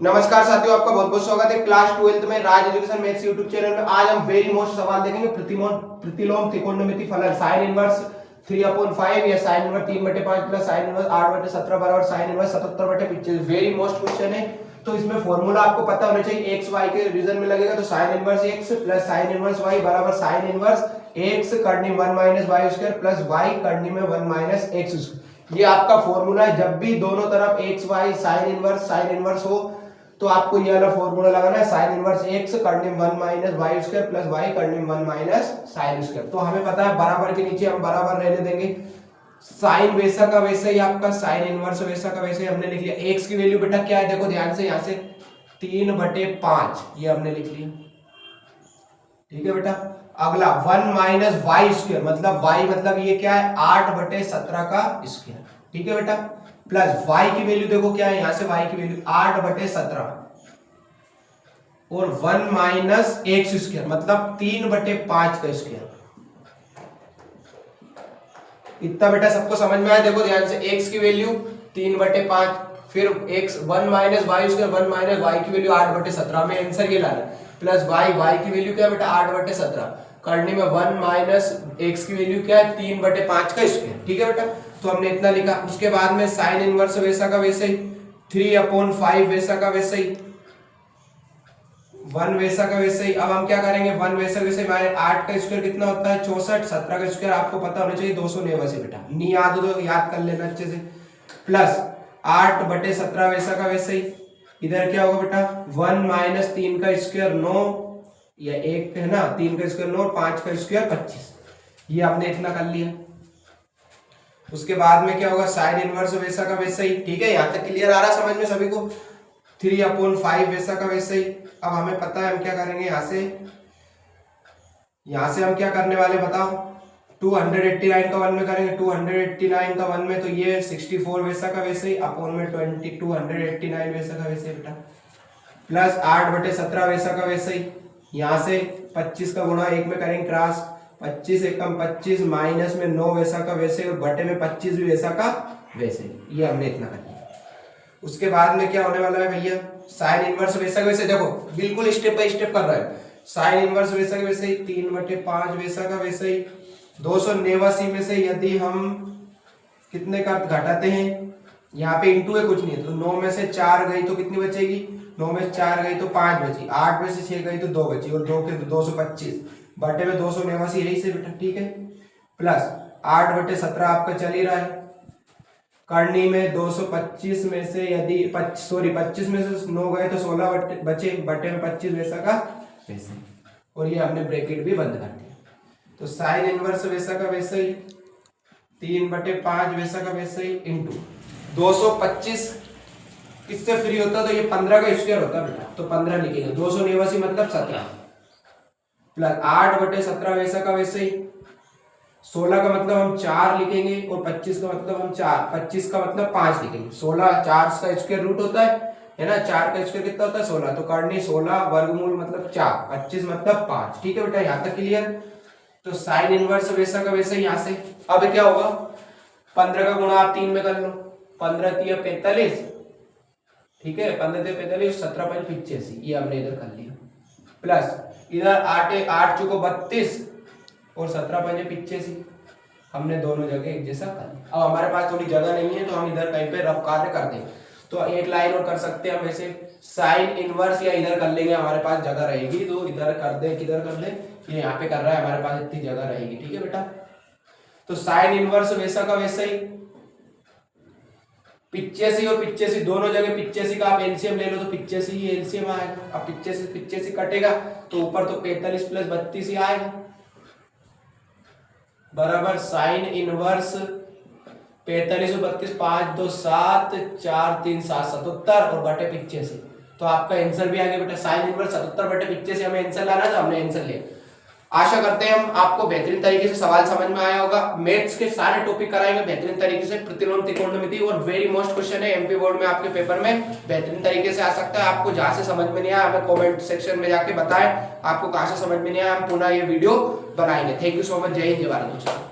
नमस्कार साथियों, आपका बहुत बहुत स्वागत है क्लास 12th में राज एजुकेशन मैथ्स यूट्यूब चैनल में। आज हम वेरी मोस्ट सवाल देखेंगे प्रतिलोम त्रिकोणमिति फलन साइन इनवर्स 3/5 या sine inverse 3/5 plus sine inverse 8/17 बराबर sine inverse 77/25। Very most question है। तो इसमें फॉर्मूला आपको पता होना चाहिए। x y के रीजन में लगेगा तो sine inverse x plus sine inverse y बराबर साइन इनवर्स x करनी 1 minus Y square plus y करनी में 1 माइनस एक्स स्क्वायर। ये आपका फॉर्मूला है। जब भी दोनों तरफ x y साइन इनवर्स हो तो आपको ये वाला फॉर्मूला लगाना है। साइन इनवर्स x करने 1 minus Y square plus y करने 1 माइनस साइन स्क्वायर। तो हमें पता है बराबर के नीचे हम बराबर रहने देंगे। साइन वैसा का वैसा ही आपका साइन इनवर्स वैसा का वैसे ही हमने लिख लिया। x की वैल्यू बेटा क्या है, देखो ध्यान से, यहाँ से 3/5 ये हमने लिख लिया। ठीक है बेटा। अगला 1 माइनस वाई स्क्वायर मतलब y मतलब ये क्या है 8/17 का स्क्वायर। ठीक है बेटा। प्लस y की वैल्यू देखो क्या है, यहां से y की वैल्यू 8/17 और 1 माइनस एक्स स्क्वायर मतलब 3/5 का स्क्वायर। इतना बेटा सबको समझ में आया। देखो ध्यान से, x की वैल्यू 3/5 फिर x 1 minus Y square 1 minus Y की वैल्यू 8/17 में आंसर ये लाना प्लस y की वैल्यू क्या है बेटा 8/17 करने में 1 माइनस x की वैल्यू क्या है 3/5 का स्क्वायर। ठीक है बेटा। तो हमने इतना लिखा। उसके बाद में साइन इनवर्स वैसा का वैसे ही 3/5 वैसा का वैसे ही 1 वैसा का वैसे ही। अब हम क्या करेंगे 1 वैसा वैसे 8 का स्क्वायर कितना होता है 64, 17 का स्क्वायर आपको पता होना चाहिए 289 बेटा। नहीं याद हो तो याद कर लेना अच्छे से। प्लस 8/17 वैसा का वैसे ही। इधर क्या होगा बेटा 1 माइनस 3 का स्क्वायर 9 या 1 है ना, 3 का स्क्वायर 9 5 का स्क्वायर 25। ये आपने इतना कर लिया। उसके बाद में क्या होगा साइन इनवर्स वैसा का वैसा ही। ठीक है, यहां तक क्लियर आ रहा समझ में सभी को। 3/5 वैसा का वैसा ही। अब हमें पता है हम क्या करेंगे, यहां से हम क्या करने वाले बताओ 289 का 1 में करेंगे 289 का 1 में तो ये 64 वैसा का वैसे ही अपॉन में 20 289 वैसा का वैसे बेटा प्लस 8/17 वैसा का वैसे ही। यहां से 25 का गुणा 1 में करेंगे क्रॉस 25 एकम 25 माइनस में 9 वैसा का वैसे और बटे में 25 भी वैसा का वैसे। ये हमने इतना कर लिया। उसके बाद में क्या होने वाला है भैया साइन इनवर्स वैसा का वैसे। देखो बिल्कुल स्टेप बाय स्टेप कर रहा है। साइन इनवर्स वैसा का वैसे ही 3/5 वैसा का वैसे ही 289 में से यदि हम कितने का घटाते हैं, यहाँ पे इंटू है कुछ नहीं है तो 9 में से 4 गई तो कितनी बचेगी 9 में से 4 गई तो 5 बची, 8 में से 6 गई तो 2 बची और 2 के 225 बटे में 289 यही से बेटा। ठीक है। प्लस 8/17 आपका चल ही रहा है करनी में 225 में से यदि 25 में से 9 गए तो 16 बचे बटे में 25 वैसा का वैसे और ये हमने ब्रैकेट भी बंद कर दिया। तो साइन इनवर्स वैसा का वैसा ही 3/5 वैसा का वैसा ही इंटू 225 किससे फ्री होता तो ये 15 का स्क्वायर होता बेटा तो 15 लिखेंगे 289 मतलब 17 प्लस 8/17 वैसा का वैसे ही 16 का मतलब हम 4 लिखेंगे और 25 का मतलब हम 4 25 का मतलब 5 लिखेंगे। 16 4 का स्क्वायर रूट होता है ना, 4 का स्क्वायर कितना होता है 16 तो करनी 16 वर्गमूल मतलब 4 25 मतलब 5। ठीक है बेटा, यहाँ तक क्लियर। तो साइन इनवर्स वैसा का वैसा ही यहाँ से। अब क्या होगा 15 का गुणा आप 3 में कर लो 15 3 45। ठीक है 15 3 45 17/85 ये हमने इधर कर लिया प्लस इधर 8 चुको 32 और 17/85 हमने दोनों जगह एक जैसा कर लिया। अब हमारे पास थोड़ी जगह नहीं है तो हम इधर कहीं पे रफ कार्य कर दें तो एक लाइन और कर सकते हैं हम ऐसे साइन इनवर्स या इधर कर लेंगे हमारे पास जगह रहेगी तो इधर कर दें किधर कर दें, ये यहाँ पे कर रहा है हमारे पास इतनी जगह रहेगी। ठीक है बेटा। तो साइन इनवर्स वैसा का वैसा ही 85 और 85 दोनों जगह 85 का आप एलसीएम ले लो तो 85 ही एलसीएम आएगा। अब 85 कटेगा तो ऊपर तो 45 प्लस 32 ही आएगा बराबर साइन इनवर्स 45 और 32 5 2 7 4 3 7 77 और बटे 85। तो आपका आंसर भी आ गया बेटा साइन इनवर्स 77/85 हमें आंसर लाना है तो हमने आंसर लिया। आशा करते हैं हम आपको बेहतरीन तरीके से सवाल समझ में आया होगा। मैथ्स के सारे टॉपिक कराएंगे बेहतरीन तरीके से, प्रतिलोम त्रिकोणमिति और वेरी मोस्ट क्वेश्चन है एमपी बोर्ड में आपके पेपर में बेहतरीन तरीके से आ सकता है। आपको जहां से समझ में नहीं आया हमें कमेंट सेक्शन में जाके बताएं आपको कहां से समझ में नहीं आया, हम पुनः ये वीडियो बनाएंगे। Thank you so much. जय हिंद जय भारत दोस्तों।